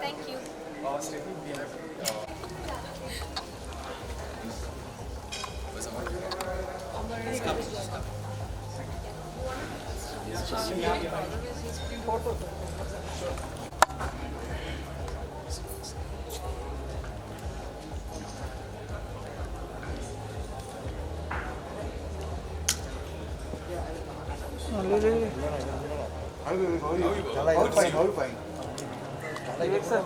Thank you. All fine, all fine. Thank you, sir.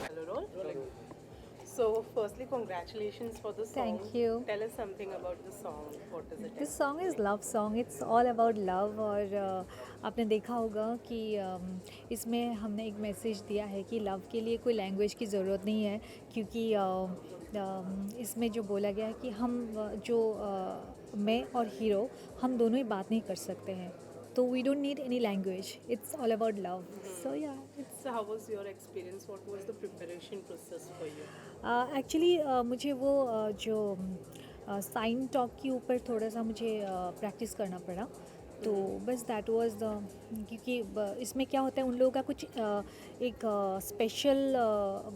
Hello, roll. So, firstly, congratulations for the song. Thank you. Tell us something about the song. What is it? This song is love song, it's all about love. और आपने देखा होगा कि इसमें हमने एक message दिया है कि लव के लिए कोई लैंग्वेज की ज़रूरत नहीं है, क्योंकि इसमें जो बोला गया है कि हम मैं और हीरो हम दोनों ही बात नहीं कर सकते हैं, तो we don't need any language, it's all about love. So या it's So, how was your experience? What was the preparation process for you? Actually मुझे वो जो साइन टॉक के ऊपर थोड़ा सा मुझे प्रैक्टिस करना पड़ा, तो बस दैट वाज द, क्योंकि इसमें क्या होता है, उन लोगों का कुछ एक स्पेशल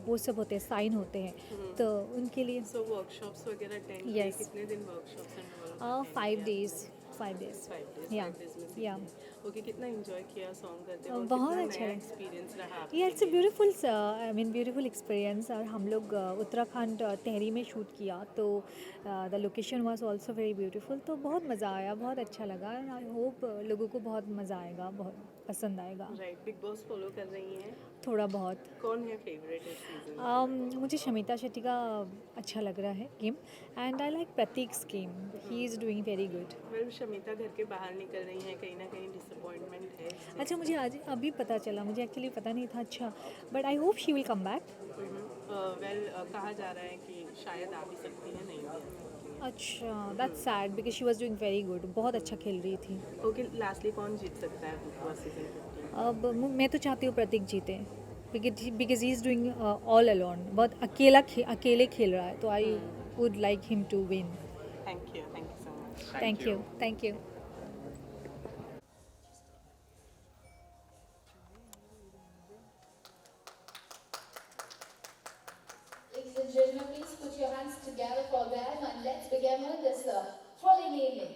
वो सब होते हैं, साइन होते हैं, तो उनके लिए So, workshops वगैरह attend किए? Yes. कितने दिन workshops and all attend 5 किया? days 5 days 5 days. Yeah. 5 days में Yeah. सीखे। Okay, कितना enjoy किया song करते हुए? और बहुत कितना अच्छा नया लगा। experience रहा आपके या इट्स अ लिए? Beautiful, I mean beautiful experience. और हम लोग उत्तराखंड टेहरी में शूट किया, तो the location was also very beautiful, तो बहुत मज़ा आया, बहुत अच्छा लगा। एंड आई होप लोगों को बहुत मज़ा आएगा, बहुत पसंद आएगा। Right, Big Boss follow कर रही हैं? थोड़ा बहुत कौन है favorite इस season? मुझे शमिता शेट्टी का अच्छा लग रहा है game, and I like Prateek's game, he is doing very good. Well, Shamita घर के बाहर निकल रही हैं, कहीं ना कहीं disappointment है इस अच्छा, मुझे आज अभी पता चला, मुझे एक्चुअली पता नहीं था। अच्छा, but I hope she will come back. कहा जा रहा है कि शायद आ भी सकती है, नहीं भी आ सकती अच्छा, that's sad because she was doing very good, बहुत अच्छा खेल रही थी। है। ओके, लास्टली कौन जीत सकता है बिग बॉस सीजन 15? अब मैं तो चाहती हूँ प्रतीक जीते, because he is doing all alone, बहुत अकेले खेल रहा है, तो I would like him to win. Thank you so much. Thank you, thank you. Ladies and gentlemen, please put your hands together for them and let's begin with this thrilling evening.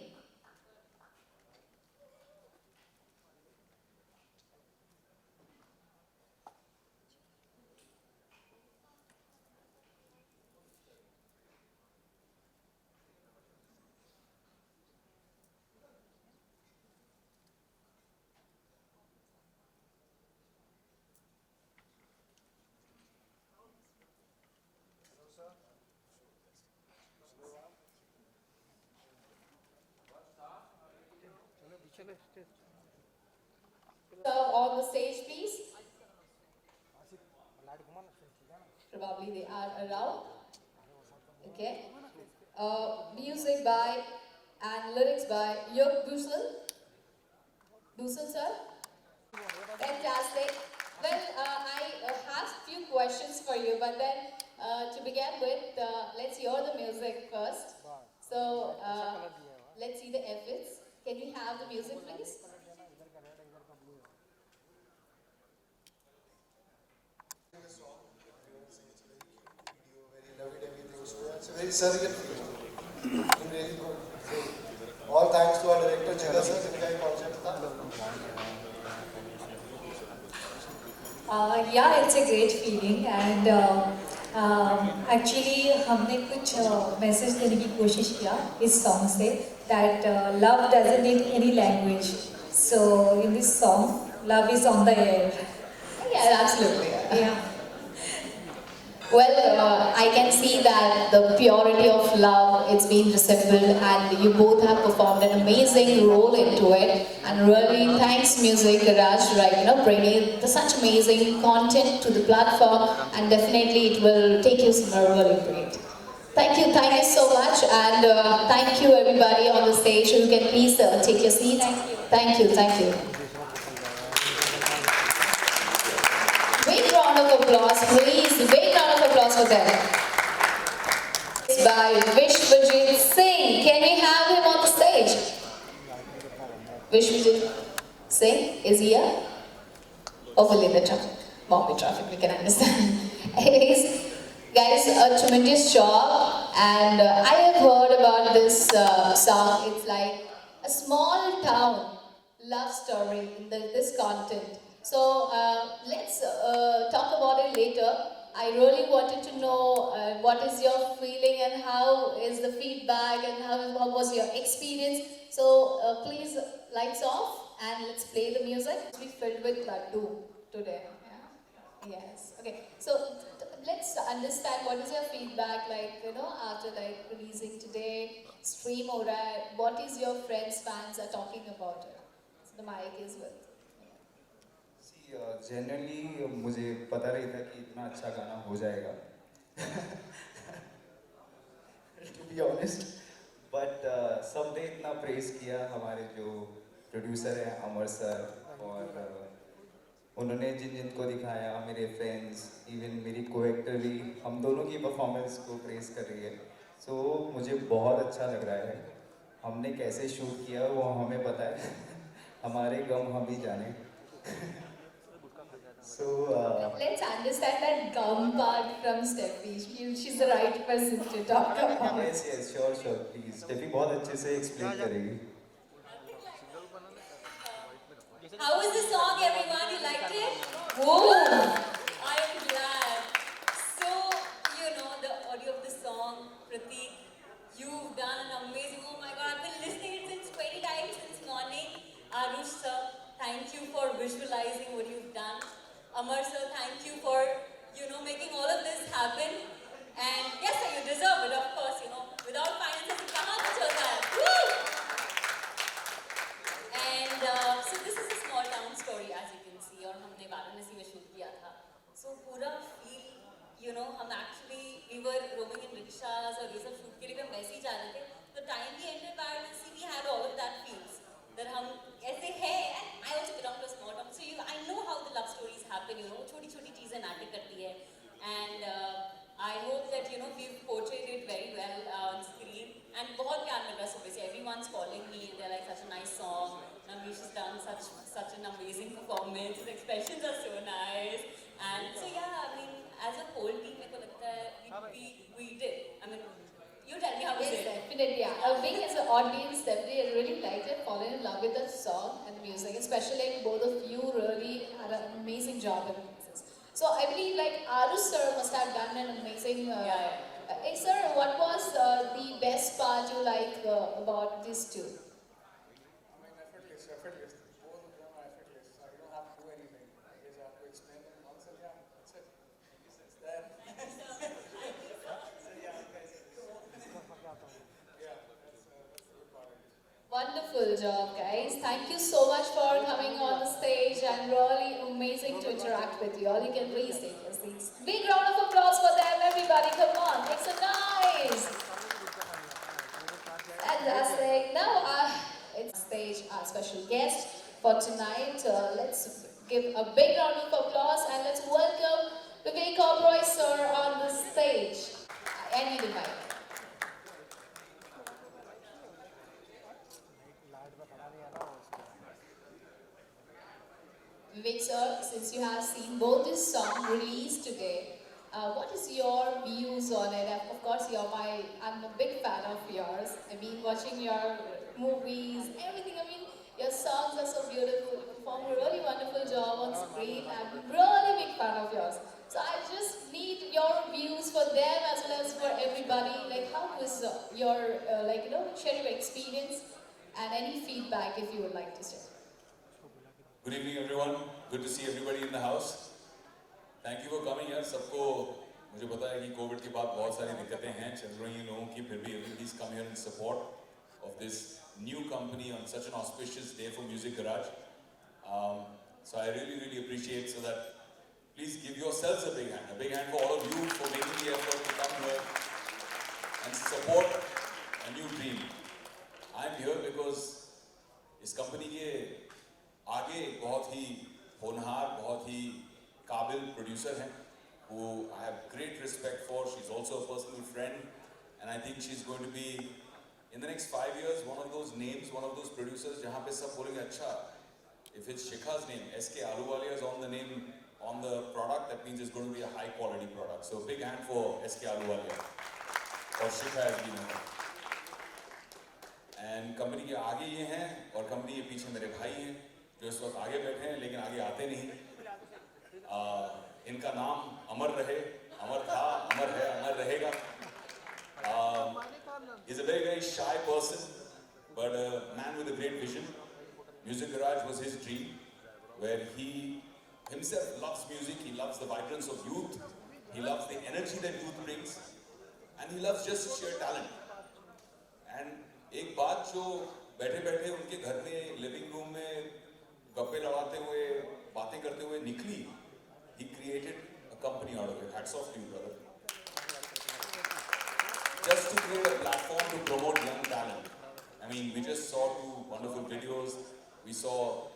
So on the stage, please. Probably they are around. Okay. Music by and lyrics by Yug Dusel. Dusel, sir. Fantastic. Well, I have few questions for you, but then to begin with, let's hear the music first. So let's see the efforts. Can we have the music, please? It's a very surreal feeling. Really good. All thanks to our director Jagga sir, जिनका ये concept था. Yeah, it's a great feeling, and actually हमने कुछ message देने की कोशिश किया इस सॉन्ग से, that love doesn't need any language. So in this song, love is on the air. Yeah, absolutely. Yeah. Well, I can see that the purity of love, it's been resembled, and you both have performed an amazing role into it. And really, thanks, Music Raj, like bringing such amazing content to the platform, and definitely it will take you somewhere really great. Thank you so much, and thank you everybody on the stage. You can please take your seats. Thank you. Big round of applause, please. Big round of applause for them. It's by Vishwajit Singh. Can we have him on the stage? Vishwajit Singh is here. Hopefully in the traffic. Bombay traffic, we can understand. Anyways, guys, a tremendous job. And I have heard about this song. It's like a small town love story in this content. So let's talk about it later. I really wanted to know what is your feeling and how is the feedback and what was your experience. So please, lights off and let's play the music. We filled with laddu today. Yeah? Yes. Okay. So let's understand what is your feedback like. After like releasing today, stream or what is your friends, fans are talking about it. So the mic is with. Generally मुझे पता नहीं था कि इतना अच्छा गाना हो जाएगा टू बी ऑनेस्ट बट सबने इतना प्रेज किया हमारे जो प्रोड्यूसर हैं अमर सर और उन्होंने जिनको दिखाया मेरे फ्रेंड्स इवन मेरी को एक्टर भी हम दोनों की परफॉर्मेंस को प्रेज कर रही है सो मुझे बहुत अच्छा लग रहा है हमने कैसे शूट किया वो हमें पता है हमारे गम हम ही जाने So let's understand that gum part from Steffi. She's the right person to talk about. yes, sure, please. Steffi बहुत अच्छे से explain करेगी. How was the song, everyone? You liked it? Whoa! I am glad. So, the audio of the song, Prateek, you've done an amazing. Oh my God, I've been listening it since 20 times since morning. Arush sir, thank you for visualizing what you've done. Amar sir, thank you for, making all of this happen. And yes, sir, you deserve it, of course, Without finances, it cannot be that. Woo! And so this is a small town story, as you can see, और हमने वाराणसी में shoot किया था. So पूरा feel, हम actually we were roaming in rickshaws और ये सब शूट के लिए हम वैसे ही जा रहे थे. The time we entered Varanasi, we had all of that feels. That हम ऐसे हैं, and I also belong to a small town, so I know how the love stories happen. छोटी-छोटी चीजें मैटर करती है, and I hope that we've portrayed it very well on screen. And बहुत प्यार मिल रहा है सुबह से. Everyone's calling me, and they're like such a nice song. Namish has done such an amazing performance. His expressions are so nice, and so yeah, I mean, as a whole team, मेरे को लगता है we did. I mean. You tell me how was Yes, it? definitely. Yeah. Being as an audience, definitely I really liked it, fallen in love with the song and the music, especially like both of you really had an amazing job in this. So I believe like Arush sir must have done an amazing. Hey sir, what was the best part you like about these two? Effortless. Both of them are effortless. So you don't have to do anything. You just have to explain them once and yeah, that's it. It's there. Wonderful job, guys. Thank you so much for coming on the stage and really amazing to interact with you all. You can please take your seats. Big round of applause for them, everybody. Come on, make some noise. Fantastic. Now, it's stage our special guest for tonight. Let's give a big round of applause and let's welcome Vivek Oberoi sir on the stage. I need a mic. Vivek sir, since you have seen both this song released today, what is your views on it? Of course, I'm a big fan of yours. I've been watching your movies, everything. I mean, your songs are so beautiful. You perform a really wonderful job on screen. I'm a really big fan of yours. So I just need your views for them as well as for everybody. Like, how was your, share your experience and any feedback if you would like to share. Good evening, everyone. Good to see everybody in the house. Thank you for coming here. सबको मुझे पता है कि Covid के बाद बहुत सारी दिक्कतें हैं चल रही हैं लोगों की, फिर भी everybody's come here in support of this new company on such an auspicious day for Music Garage. So I really appreciate, so that please give yourselves a big hand for all of you for making the effort to come here and support a new dream. I'm here because इस company के आगे बहुत ही होनहार, बहुत ही काबिल producer हैं who I have great respect for. She's also a personal friend, and I think she's going to be in the next 5 years one of those names, one of those producers जहाँ पे सब बोलेंगे अच्छा, if it's Shikha's name, SK Ahluwalia is on the name, on the product, that means it's going to be a high quality product. So big hand for SK Ahluwalia और Shikha has been here. And company के आगे ये हैं और company के पीछे मेरे भाई हैं जो इस वक्त आगे बैठे हैं लेकिन आगे आते नहीं. इनका नाम अमर रहे, अमर था, अमर है, अमर रहेगा. He's a very shy person, but a man with a great vision. Music Garage was his dream, where he himself loves music, he loves the vibrance of youth, he loves the energy that youth brings, and he loves just sheer talent. And एक बात जो बैठे-बैठे उनके घर में living room में गप्पे लड़ाते हुए, बातें करते हुए निकली, he created a company out of it. Hats off to you, brother. Just to create a platform to promote young talent. I mean, we just saw 2 wonderful videos. We saw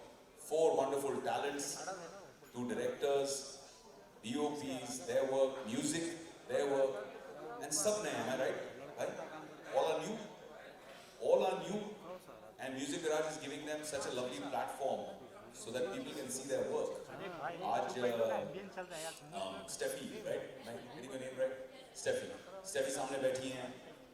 4 wonderful talents, 2 directors, DOPs, their work, music, their work, and sab naye, am I right? Right? All are new. All are new. And Music Garage is giving them such a lovely platform so that people can see their work. आज Steffi, right? Am I getting your name right? Steffi सामने बैठी हैं.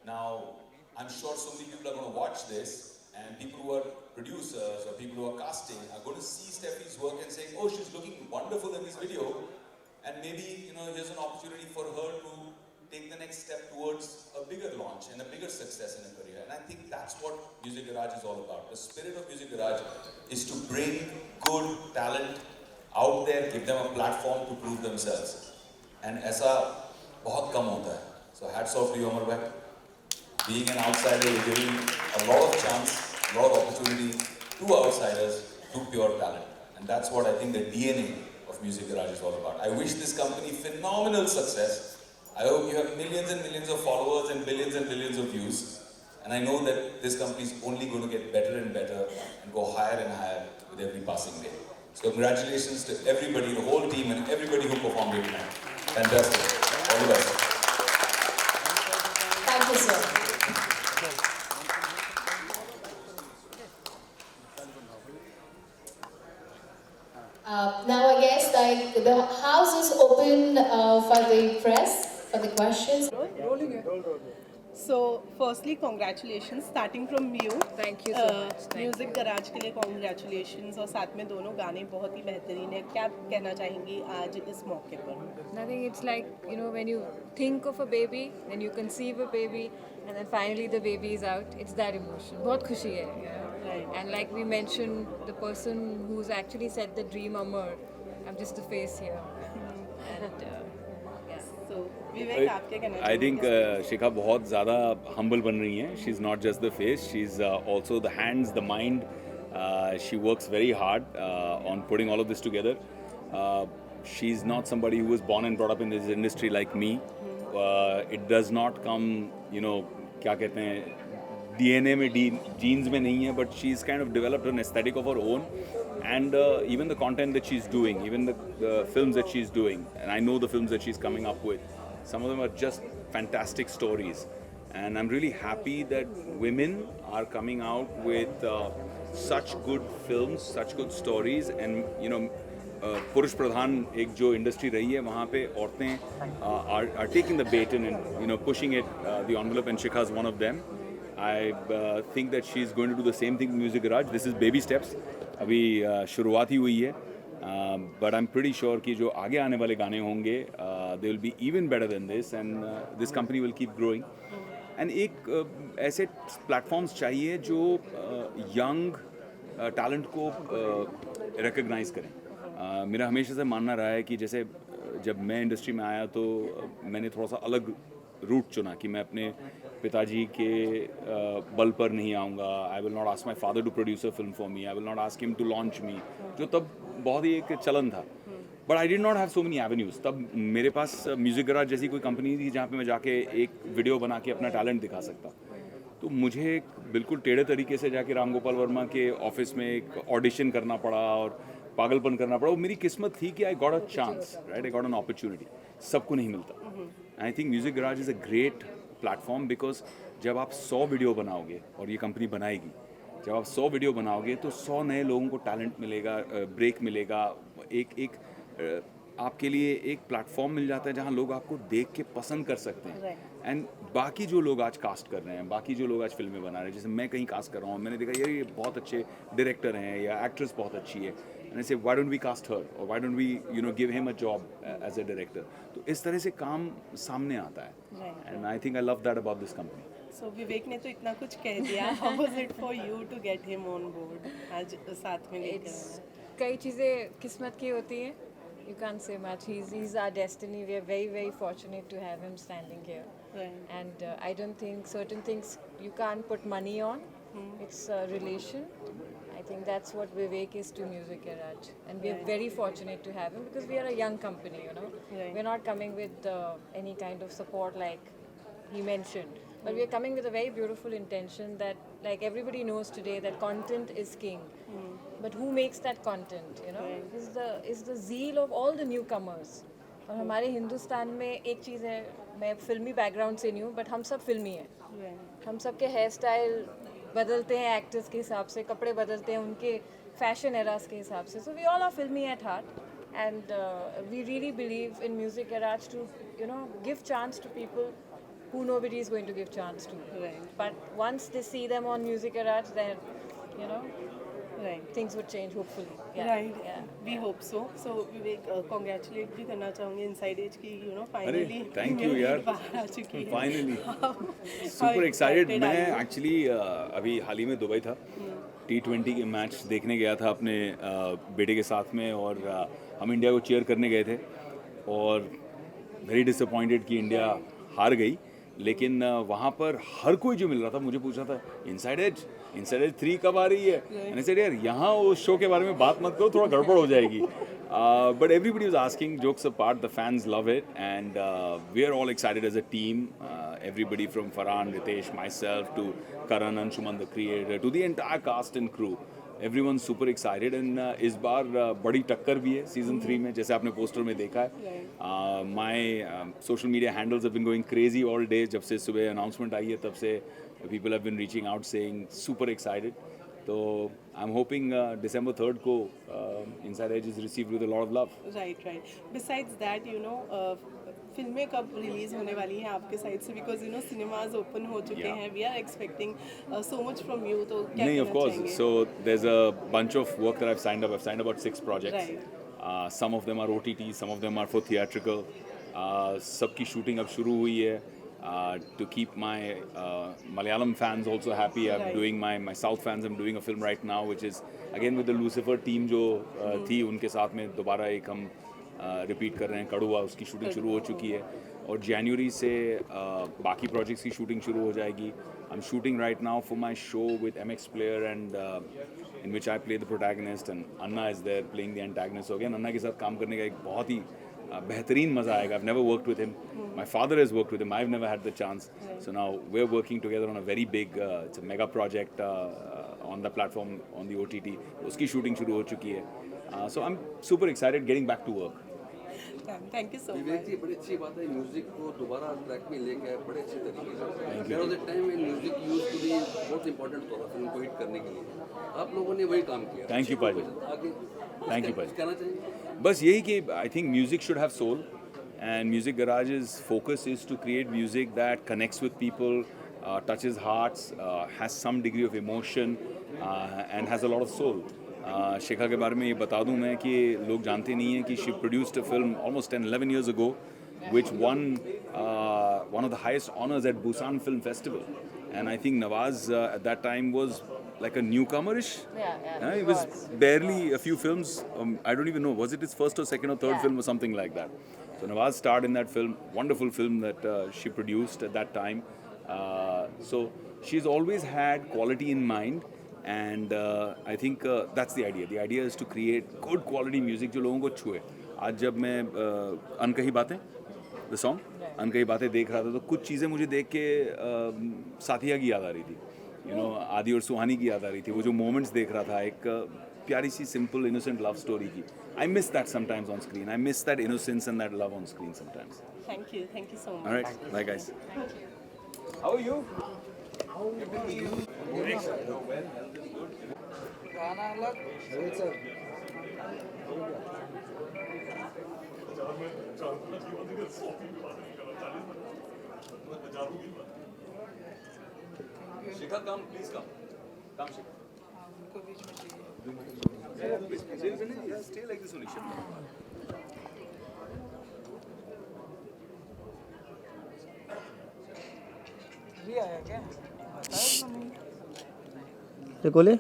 Now, I'm sure so many people are going to watch this, and people who are producers or people who are casting are going to see Steffi's work and saying, oh, she's looking wonderful in this video, and maybe, here's an opportunity for her to take the next step towards a bigger launch and a bigger success in a career. And I think that's what Music Garage is all about. The spirit of Music Garage is to bring good talent out there, give them a platform to prove themselves. And ऐसा बहुत कम होता है. So hats off to you, Amar bhai. Being an outsider, you're giving a lot of chance, a lot of opportunity to outsiders, to pure talent. And that's what I think the DNA of Music Garage is all about. I wish this company phenomenal success. I hope you have millions and millions of followers and billions of views. And I know that this company is only going to get better and better and go higher and higher with every passing day. So congratulations to everybody, the whole team and everybody who performed here tonight. Fantastic. All the best. Thank you, sir. Now I guess the house is open for the press, for the questions. So, firstly, congratulations, starting from you. Thank you so much. Thank music garage के लिए congratulations, और साथ में दोनों गाने बहुत ही बेहतरीन है. क्या कहना चाहेंगी आज इस मौके पर? Nothing, it's like, when you think of a baby, then you conceive a baby, and then finally the baby is out. It's that emotion. बहुत खुशी है. Right. And like we mentioned, the person who's actually said the dream Amar, I'm just the face here. And So, विवेक, आप क्या कहना I चाहेंगे? think शिखा बहुत ज़्यादा humble बन रही हैं. She's not just the face, she's also the hands, the mind. She works very hard on putting all of this together. She's not somebody who was born and brought up in this industry like me. It does not come, क्या कहते हैं, DNA में, genes में नहीं है, but she's kind of developed an aesthetic of her own. And even the content that she's doing, even the films that she's doing, and I know the films that she's coming up with, some of them are just fantastic stories. And I'm really happy that women are coming out with such good films, such good stories. And पुरुष प्रधान एक जो industry रही है वहाँ पे औरतें are taking the baton and pushing it the envelope, and Shikha is one of them. I think that she's going to do the same thing with Music Garage. This is baby steps. अभी शुरुआत ही हुई है, but I'm pretty sure कि जो आगे आने वाले गाने होंगे they will be even better than this, and this company will keep growing. And एक ऐसे platforms चाहिए जो young talent को recognize करें. मेरा हमेशा से मानना रहा है कि जैसे जब मैं इंडस्ट्री में आया तो मैंने थोड़ा सा अलग रूट चुना कि मैं अपने पिताजी के बल पर नहीं आऊँगा. I will not ask my father to produce a film for me. I will not ask him to launch me, जो तब बहुत ही एक चलन था. But I did not have so many avenues. तब मेरे पास म्यूज़िक गराज जैसी कोई कंपनी थी जहाँ पे मैं जाके एक वीडियो बना के अपना टैलेंट दिखा सकता. तो मुझे एक बिल्कुल टेढ़े तरीके से जाके राम गोपाल वर्मा के ऑफिस में एक ऑडिशन करना पड़ा और पागलपन करना पड़ा. वो मेरी किस्मत थी कि I got a chance, right, I got an opportunity. सबको नहीं मिलता. I think music garage is a great platform because जब आप 100 वीडियो बनाओगे और ये कंपनी बनाएगी, जब आप 100 वीडियो बनाओगे तो 100 नए लोगों को टैलेंट मिलेगा, ब्रेक मिलेगा, एक आपके लिए एक प्लेटफॉर्म मिल जाता है जहाँ लोग आपको देख के पसंद कर सकते हैं. एंड बाकी जो लोग आज कास्ट कर रहे हैं, बाकी जो लोग आज फिल्में बना रहे हैं, जैसे मैं कहीं कास्ट कर रहा हूँ, मैंने देखा यार ये बहुत अच्छे डायरेक्टर हैं या एक्ट्रेस बहुत अच्छी है, and I say why don't we cast her और why don't we give him a job as a director. तो इस तरह से काम सामने आता है and I think I love that about this company. So Vivek ने तो इतना कुछ कह दिया. How was it for you to get him on board, आज साथ में लेकर आना? कई चीज़ें किस्मत की होती हैं. You can't say much. He's our destiny. We are very, very fortunate to have him standing here. Right. And I don't think certain things you can't put money on. It's a relation. I think that's what Vivek is to Music Garage. And we are very fortunate to have him because we are a young company, you know. Right. We're not coming with any kind of support like he mentioned. But we are coming with a very beautiful intention that, like everybody knows today, that content is king. But who makes that content, you know? Is the zeal of all the newcomers. और हमारे हिंदुस्तान में एक चीज़ है, मैं फिल्मी background से नहीं हूँ, बट हम सब फिल्मी हैं. हम सब के हेयर स्टाइल बदलते हैं एक्टर्स के हिसाब से, कपड़े बदलते हैं उनके फैशन एरास के हिसाब से. So we all are filmy at heart and we really believe in music garage to give chance to people who nobody is going to give chance to. Right. But once they see them on Music Garage, then Right. things would change hopefully. Right. Yeah. We hope so. So Vivek, congratulate भी करना चाहूँगी Inside Edge की, finally. thank you यार. बाहर आ चुकी है. Finally. How super excited. excited are मैं you? Actually अभी हाल ही में दुबई था. T20 के मैच देखने गया था अपने बेटे के साथ में और हम इंडिया को चीयर करने गए थे और वेरी डिसअपॉइंटेड कि इंडिया हार गई. लेकिन वहाँ पर हर कोई जो मिल रहा था मुझे पूछ रहा था इनसाइड एज 3 कब आ रही है. मैंने सेड यार यहाँ उस शो के बारे में बात मत करो, थोड़ा गड़बड़ हो जाएगी. But everybody was asking, jokes apart, the fans love it and we are all excited as a team. Everybody from Farhan, Ritesh, myself to Karan, Anshuman the creator, to the entire cast and crew. Everyone's super excited and इस बार बड़ी टक्कर भी है season 3 में, जैसे आपने poster में देखा है. My social media handles have been going crazy all day. जब से सुबह announcement आई है तब से people have been reaching out saying super excited. So I'm hoping December 3rd को Inside Edge is received with a lot of love. Right. Besides that, फिल्में कब release होने वाली हैं आपके साइड से? बिकॉज सिनेमाज ओपन हो चुके Yeah. हैं. We are expecting so much from you. तो क्या नहीं, कहना of course. चाहेंगे? So there's a bunch of work that I've signed up. I've signed about 6 projects. Right. Some of them are OTT, some of them are for theatrical. सबकी shooting अब शुरू हुई है. To keep my Malayalam fans also happy, I'm Right. doing my South fans. I'm doing a film right now, which is again with the Lucifer team जो थी उनके साथ में दोबारा एक हम रिपीट कर रहे हैं. कड़ुआ, उसकी शूटिंग शुरू हो चुकी है और जनवरी से बाकी प्रोजेक्ट्स की शूटिंग शुरू हो जाएगी. I'm shooting right now for my show with MX Player and in which I play the protagonist and Anna is there playing the antagonist. So again, Anna के साथ काम करने का एक बहुत ही बेहतरीन मज़ा आएगा. I've never worked with him. My father has worked with him. I've never had the chance. So now we're working together on a very big, it's a mega project on the platform, on the OTT. उसकी shooting शुरू हो चुकी है. So I'm super excited getting back to work. Thank you so Vivek much. जी, बड़ी अच्छी बात है म्यूजिक को दोबारा ट्रैक में लेके आए बड़े अच्छे तरीके से. There was a time when music used to be बहुत इंपॉर्टेंट था फिल्म को हिट करने के लिए. आप लोगों ने वही काम किया. Thank you, Paji. आगे Thank you, Paji. कहना चाहिए. बस यही कि I think music should have soul and Music Garage's focus is to create music that connects with people, touches hearts, has some degree of emotion and has a lot of soul. शिखा के बारे में ये बता दूं मैं कि लोग जानते नहीं हैं कि she produced a film almost 10-11 years ago which won one of the highest honors at Busan Film Festival. And I think Nawaz at that time was like a newcomerish. Yeah. It was barely a few films. I don't even know. Was it his first or second or third Yeah. film or something like that? So Nawaz starred in that film, wonderful film that she produced at that time. So she's always had quality in mind, and I think that's the idea. The idea is to create good quality music जो लोगों को छुए. आज जब मैं अनकही बातें, the song, अनकही बातें देख रहा था तो कुछ चीज़ें मुझे देख के साथिया की याद आ रही थी. आदि और सुहानी की याद आ रही थी. वो जो moments देख रहा था, एक प्यारी सी simple innocent love story की. I miss that sometimes on screen. I miss that innocence and that love on screen sometimes. Thank you so much. All right, bye guys. Thank you. How are you? Shikha, come, please come. Come, Shikha. Yeah, please, yeah, stay like this only, Shikha. बोले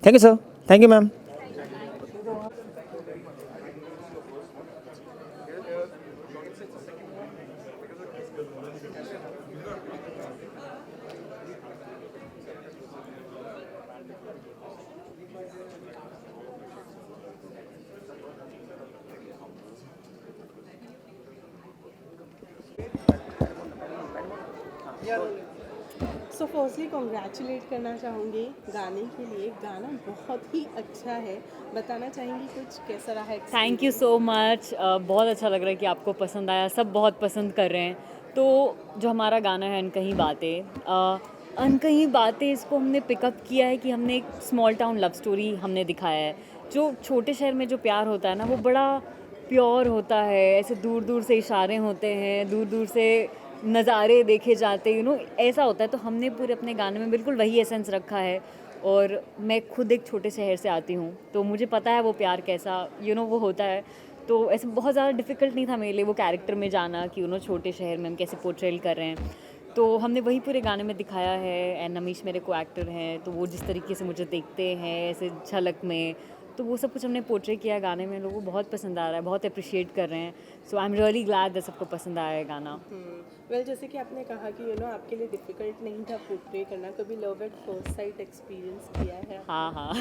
thank you sir, thank you ma'am. So firstly congratulate करना चाहूँगी गाने के लिए. गाना बहुत ही अच्छा है. बताना चाहेंगी कुछ कैसा रहा है? Thank you so much. बहुत अच्छा लग रहा है कि आपको पसंद आया. सब बहुत पसंद कर रहे हैं. तो जो हमारा गाना है अनकही बातें, इसको हमने पिकअप किया है कि हमने एक स्मॉल टाउन लव स्टोरी हमने दिखाया है. जो छोटे शहर में जो प्यार होता है ना, वो बड़ा प्योर होता है. ऐसे दूर दूर से इशारे होते हैं, दूर दूर से नज़ारे देखे जाते, ऐसा होता है. तो हमने पूरे अपने गाने में बिल्कुल वही एसेंस रखा है. और मैं खुद एक छोटे शहर से आती हूँ, तो मुझे पता है वो प्यार कैसा वो होता है. तो ऐसे बहुत ज़्यादा डिफ़िकल्ट नहीं था मेरे लिए वो कैरेक्टर में जाना कि छोटे शहर में हम कैसे पोर्ट्रेल कर रहे हैं. तो हमने वही पूरे गाने में दिखाया है. एंड नमीश मेरे को एक्टर हैं, तो वो जिस तरीके से मुझे देखते हैं ऐसे झलक में, तो वो सब कुछ हमने पोर्ट्रे किया गाने में. लोगों को बहुत पसंद आ रहा है, बहुत अप्रिशिएट कर रहे हैं. So I am really glad that सबको पसंद आया है गाना. वेल जैसे कि आपने कहा कि आपके लिए डिफ़िकल्ट नहीं था पोर्ट्रे करना. कभी love at first sight experience किया है? हाँ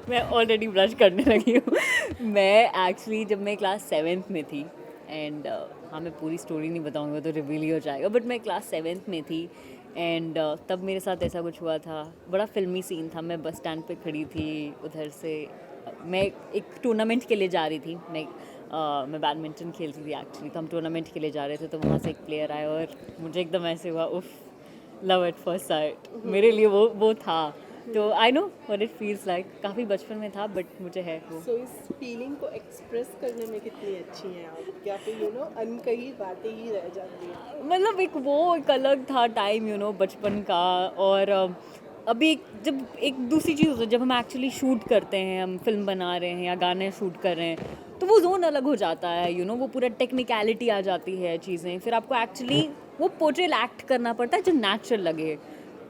मैं ऑलरेडी ब्लश करने लगी हूँ. मैं एक्चुअली जब मैं क्लास 7th में थी, एंड हाँ मैं पूरी स्टोरी नहीं बताऊँगी, वो तो रिवील ही हो जाएगा. बट मैं क्लास 7th में थी, एंड तब मेरे साथ ऐसा कुछ हुआ था. बड़ा फिल्मी सीन था. मैं बस स्टैंड पे खड़ी थी, उधर से मैं एक टूर्नामेंट के लिए जा रही थी. मैं बैडमिंटन खेलती थी एक्चुअली, तो हम टूर्नामेंट के लिए जा रहे थे. तो वहाँ से एक प्लेयर आया और मुझे एकदम ऐसे हुआ, उफ, लव एट फर्स्ट साइट. मेरे लिए वो था. तो I know what it feels like. काफ़ी बचपन में था, बट मुझे है वो. सो इस फीलिंग को एक्सप्रेस करने में कितनी अच्छी हैं आप, या फिर अनकही बातें ही रह जाती हैं? मतलब एक अलग था टाइम बचपन का. और अभी जब एक दूसरी चीज़ होती है, जब हम एक्चुअली शूट करते हैं, हम फिल्म बना रहे हैं या गाने शूट कर रहे हैं, तो वो जोन अलग हो जाता है. वो पूरा टेक्निकलिटी आ जाती है चीज़ें. फिर आपको एक्चुअली वो पोर्ट्रेल एक्ट करना पड़ता है जो नेचुरल लगे.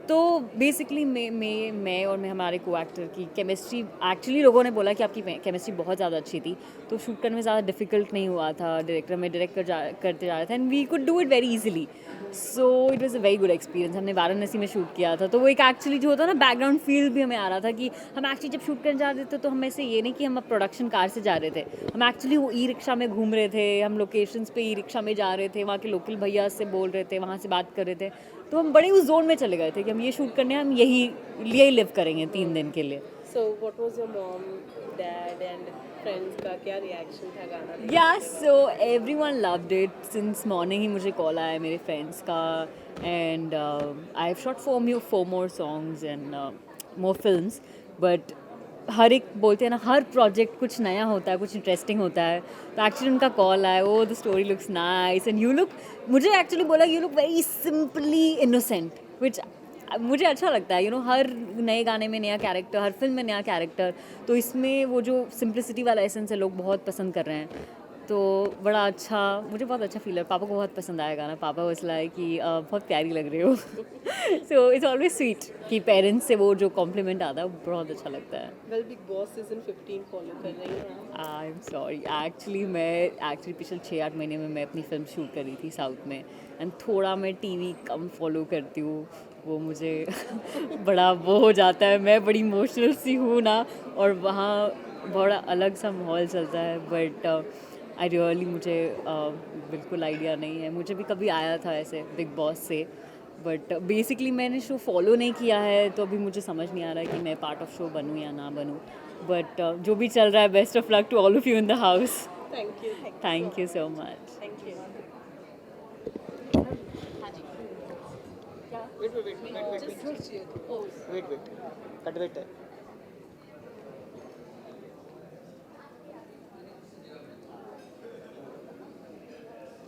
तो बेसिकली मैं और हमारे को एक्टर की केमिस्ट्री, एक्चुअली लोगों ने बोला कि आपकी केमिस्ट्री बहुत ज़्यादा अच्छी थी. तो शूट करने में ज़्यादा डिफ़िकल्ट नहीं हुआ था. डायरेक्टर में डायरेक्ट करते जा रहे थे, and we could do it very easily. So it was a very good experience. हमने वाराणसी में शूट किया था, तो वो एक एक्चुअली जो होता है ना, बैकग्राउंड फील भी हमें आ रहा था कि हम एक्चुअली जब शूट करने जा रहे थे, तो हम ऐसे ये नहीं कि हम अब प्रोडक्शन कार से जा रहे थे. हम एक्चुअली वो ई रिक्शा में घूम रहे थे. हम लोकेशंस पे ई रिक्शा में जा रहे थे, वहाँ के लोकल भैया से बोल रहे थे, वहाँ से बात कर रहे थे. तो हम बड़े उस जोन में चले गए थे कि हम ये शूट करने हैं, हम यही लिव करेंगे 3 दिन के लिए. So what was your mom, dad and friends का क्या रिएक्शन था गाना देखने? या so everyone loved it. Since morning ही मुझे कॉल आया मेरे फ्रेंड्स का. And I have shot 4 more songs and more films. But हर एक बोलते हैं ना, हर प्रोजेक्ट कुछ नया होता है, कुछ इंटरेस्टिंग होता है. तो एक्चुअली उनका कॉल आया, oh the story looks nice and you look, मुझे एक्चुअली बोला you look very simply innocent, which मुझे अच्छा लगता है. हर नए गाने में नया कैरेक्टर, हर फिल्म में नया कैरेक्टर. तो इसमें वो जो सिंप्लिसिटी वाला एसेंस है, लोग बहुत पसंद कर रहे हैं. तो बड़ा अच्छा, मुझे बहुत अच्छा फील है। पापा को बहुत पसंद आया गाना। पापा वाज लाइक कि बहुत प्यारी लग रही हो। सो इट्स ऑलवेज स्वीट कि पेरेंट्स से वो जो कॉम्प्लीमेंट आता है वो बहुत अच्छा लगता है। Well big boss season 15 follow कर रही हूँ। आई एम सॉरी, एक्चुअली पिछले 6-8 महीने में मैं अपनी फिल्म शूट कर रही थी साउथ में, एंड थोड़ा मैं टीवी कम फॉलो करती हूँ। वो मुझे बड़ा वो हो जाता है, मैं बड़ी इमोशनल सी हूँ ना, और वहाँ बड़ा अलग सा माहौल चलता है। बट आई रियली मुझे बिल्कुल आइडिया नहीं है। मुझे भी कभी आया था ऐसे बिग बॉस से, बट बेसिकली मैंने शो फॉलो नहीं किया है, तो अभी मुझे समझ नहीं आ रहा है कि मैं पार्ट ऑफ शो बनूँ या ना बनूँ। बट जो भी चल रहा है, best of luck to all of you in the house. Thank you so much. Thank you. Weight cut wait